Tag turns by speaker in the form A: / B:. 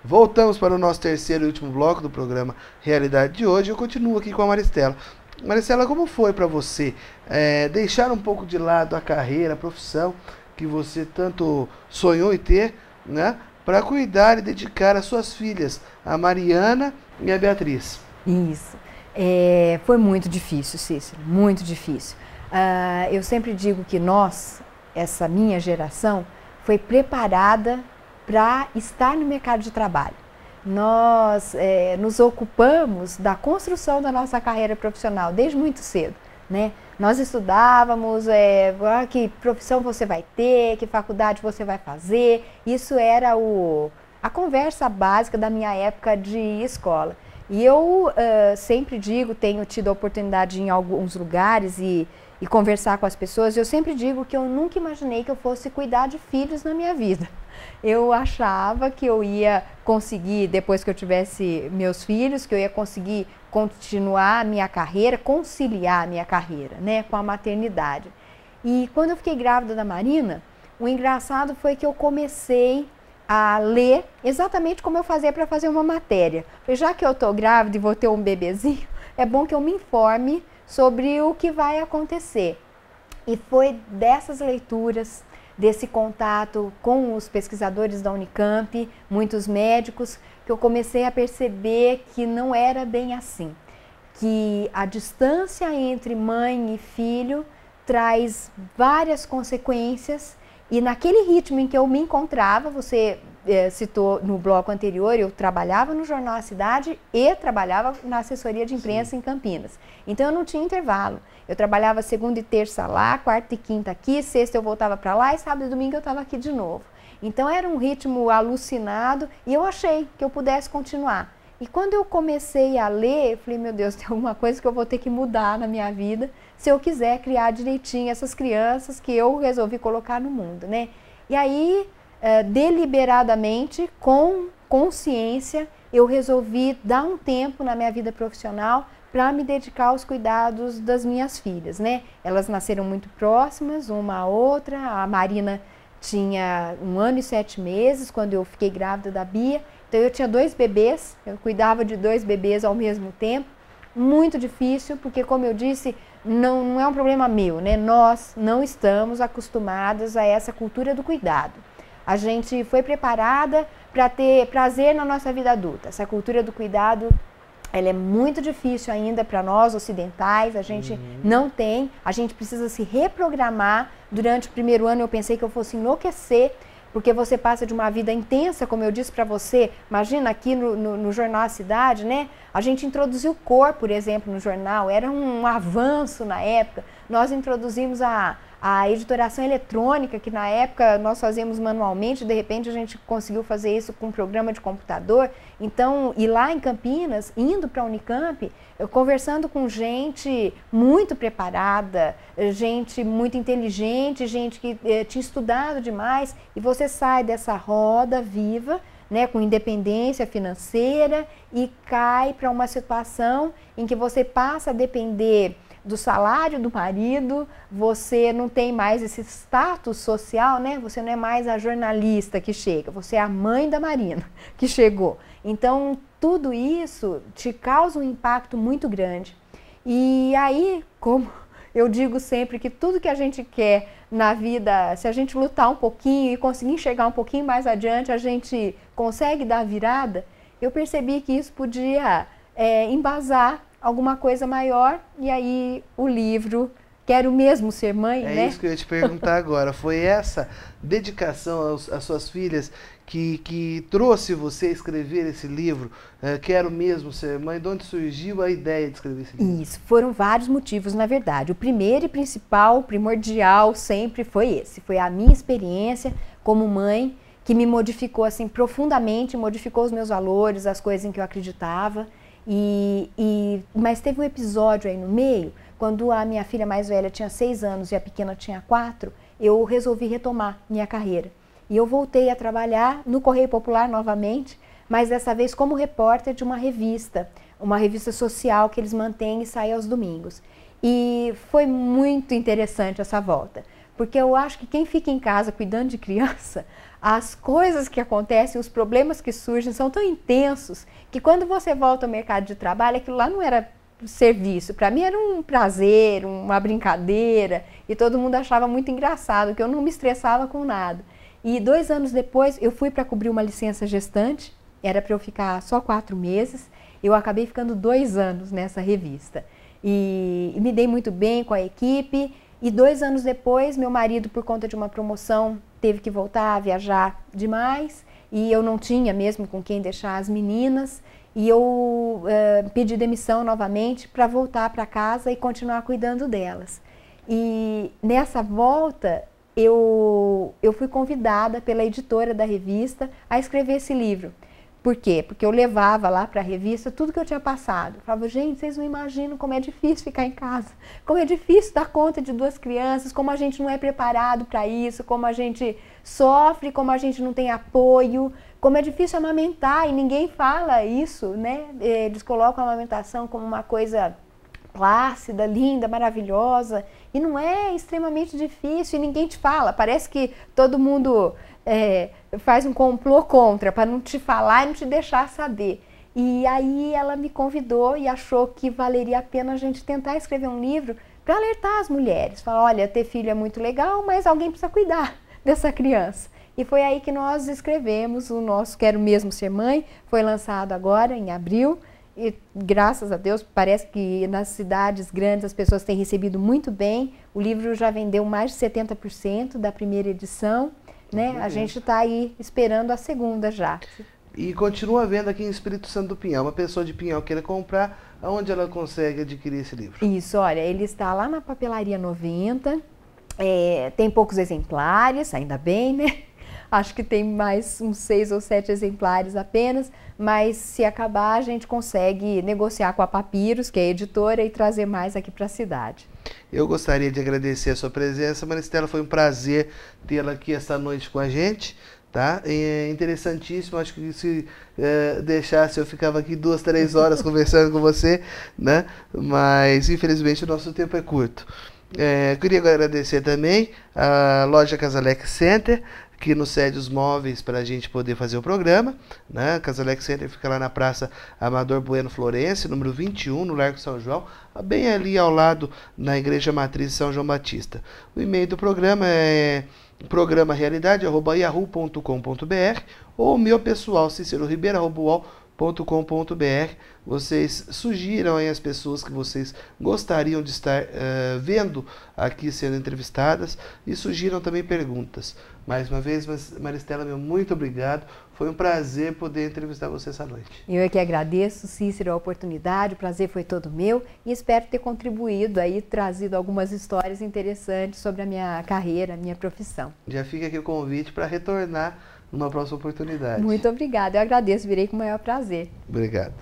A: Voltamos para o nosso terceiro e último bloco do programa Realidade de hoje. Eu continuo aqui com a Maristela. Maristela, como foi para você deixar um pouco de lado a carreira, a profissão que você tanto sonhou em ter, né, para cuidar e dedicar as suas filhas, a Mariana e a Beatriz?
B: Isso. Foi muito difícil, Cícero, muito difícil. Eu sempre digo que nós, essa minha geração, foi preparada para estar no mercado de trabalho. Nós nos ocupamos da construção da nossa carreira profissional desde muito cedo, né? Nós estudávamos que profissão você vai ter, que faculdade você vai fazer. Isso era a conversa básica da minha época de escola. E eu sempre digo, tenho tido a oportunidade de ir em alguns lugares e conversar com as pessoas, eu sempre digo que eu nunca imaginei que eu fosse cuidar de filhos na minha vida. Eu achava que eu ia conseguir, depois que eu tivesse meus filhos, que eu ia conseguir continuar a minha carreira, conciliar a minha carreira, né, com a maternidade. E quando eu fiquei grávida da Marina, o engraçado foi que eu comecei a ler exatamente como eu fazia para fazer uma matéria. Já que eu estou grávida e vou ter um bebezinho, é bom que eu me informe sobre o que vai acontecer. E foi dessas leituras, desse contato com os pesquisadores da Unicamp, muitos médicos, que eu comecei a perceber que não era bem assim. Que a distância entre mãe e filho traz várias consequências. E naquele ritmo em que eu me encontrava, você citou no bloco anterior, eu trabalhava no Jornal A Cidade e trabalhava na assessoria de imprensa Sim. em Campinas. Então eu não tinha intervalo. Eu trabalhava segunda e terça lá, quarta e quinta aqui, sexta eu voltava para lá e sábado e domingo eu estava aqui de novo. Então era um ritmo alucinado e eu achei que eu pudesse continuar. E quando eu comecei a ler, eu falei, meu Deus, tem alguma coisa que eu vou ter que mudar na minha vida se eu quiser criar direitinho essas crianças que eu resolvi colocar no mundo, né? E aí, deliberadamente, com consciência, eu resolvi dar um tempo na minha vida profissional para me dedicar aos cuidados das minhas filhas, né? Elas nasceram muito próximas, uma à outra. A Marina tinha 1 ano e 7 meses quando eu fiquei grávida da Bia. Então eu tinha 2 bebês, eu cuidava de 2 bebês ao mesmo tempo. Muito difícil, porque como eu disse, não é um problema meu, né? Nós não estamos acostumados a essa cultura do cuidado. A gente foi preparada para ter prazer na nossa vida adulta. Essa cultura do cuidado, ela é muito difícil ainda para nós ocidentais, a gente não tem, a gente precisa se reprogramar. Durante o primeiro ano eu pensei que eu fosse enlouquecer, porque você passa de uma vida intensa, como eu disse para você, imagina aqui no Jornal A Cidade, né? A gente introduziu cor, por exemplo, no jornal, era um avanço na época. Nós introduzimos a editoração eletrônica, que na época nós fazíamos manualmente, de repente a gente conseguiu fazer isso com um programa de computador. Então, e lá em Campinas, indo para a Unicamp, eu conversando com gente muito preparada, gente muito inteligente, gente que tinha estudado demais, e você sai dessa roda viva, né, com independência financeira e cai para uma situação em que você passa a depender do salário do marido, você não tem mais esse status social, né? Você não é mais a jornalista que chega, você é a mãe da Marina que chegou. Então, tudo isso te causa um impacto muito grande. E aí, como eu digo sempre que tudo que a gente quer na vida, se a gente lutar um pouquinho e conseguir chegar um pouquinho mais adiante, a gente consegue dar a virada. Eu percebi que isso podia embasar alguma coisa maior, e aí o livro Quero Mesmo Ser Mãe, né?
A: É isso que eu ia te perguntar agora. Foi essa dedicação às suas filhas que trouxe você a escrever esse livro, Quero Mesmo Ser Mãe? De onde surgiu a ideia de escrever esse livro?
B: Isso, foram vários motivos, na verdade. O primeiro e principal, primordial, sempre foi esse. Foi a minha experiência como mãe, que me modificou assim profundamente, modificou os meus valores, as coisas em que eu acreditava. Mas teve um episódio aí no meio, quando a minha filha mais velha tinha 6 anos e a pequena tinha 4, eu resolvi retomar minha carreira. E eu voltei a trabalhar no Correio Popular novamente, mas dessa vez como repórter de uma revista social que eles mantêm e sai aos domingos. E foi muito interessante essa volta, porque eu acho que quem fica em casa cuidando de criança, as coisas que acontecem, os problemas que surgem são tão intensos que quando você volta ao mercado de trabalho, aquilo lá não era serviço. Para mim era um prazer, uma brincadeira, e todo mundo achava muito engraçado, que eu não me estressava com nada. E 2 anos depois eu fui para cobrir uma licença gestante, era para eu ficar só 4 meses, eu acabei ficando 2 anos nessa revista. E me dei muito bem com a equipe, e 2 anos depois meu marido, por conta de uma promoção, teve que voltar a viajar demais, e eu não tinha mesmo com quem deixar as meninas, e eu pedi demissão novamente para voltar para casa e continuar cuidando delas. E nessa volta eu fui convidada pela editora da revista a escrever esse livro. Por quê? Porque eu levava lá para a revista tudo que eu tinha passado. Eu falava, gente, vocês não imaginam como é difícil ficar em casa, como é difícil dar conta de 2 crianças, como a gente não é preparado para isso, como a gente sofre, como a gente não tem apoio, como é difícil amamentar, e ninguém fala isso, né? Eles colocam a amamentação como uma coisa plácida, linda, maravilhosa, e não é, extremamente difícil, e ninguém te fala. Parece que todo mundo faz um complô contra, para não te falar e não te deixar saber. E aí ela me convidou e achou que valeria a pena a gente tentar escrever um livro para alertar as mulheres. Falar, olha, ter filho é muito legal, mas alguém precisa cuidar dessa criança. E foi aí que nós escrevemos o nosso Quero Mesmo Ser Mãe. Foi lançado agora em abril. E graças a Deus, parece que nas cidades grandes as pessoas têm recebido muito bem. O livro já vendeu mais de 70% da primeira edição, né? A gente está aí esperando a segunda já.
A: E continua vendo aqui em Espírito Santo do Pinhal. Uma pessoa de Pinhal queira comprar, aonde ela consegue adquirir esse livro?
B: Isso, olha, ele está lá na Papelaria 90, tem poucos exemplares, ainda bem, né? Acho que tem mais uns 6 ou 7 exemplares apenas, mas se acabar a gente consegue negociar com a Papiros, que é a editora, e trazer mais aqui para a cidade.
A: Eu gostaria de agradecer a sua presença, Maristela, foi um prazer tê-la aqui esta noite com a gente, tá? É interessantíssimo, acho que se deixasse eu ficava aqui 2, 3 horas conversando com você, né? Mas infelizmente o nosso tempo é curto. Queria agradecer também a loja Casalex Center, que nos cede os móveis para a gente poder fazer o programa, né? Casalex Center fica lá na Praça Amador Bueno Florense, número 21, no Largo São João, bem ali ao lado na Igreja Matriz de São João Batista. O e-mail do programa é programarealidade@yahoo.com.br ou o meu pessoal, ciceroribeiro@uol.com.br. Vocês sugiram aí as pessoas que vocês gostariam de estar vendo aqui sendo entrevistadas e sugiram também perguntas. Mais uma vez, Maristela, meu muito obrigado. Foi um prazer poder entrevistar você essa noite.
B: Eu é que agradeço, Cícero, a oportunidade. O prazer foi todo meu e espero ter contribuído aí, trazido algumas histórias interessantes sobre a minha carreira, a minha profissão.
A: Já fica aqui o convite para retornar numa próxima oportunidade.
B: Muito obrigada. Eu agradeço, virei com o maior prazer.
A: Obrigado.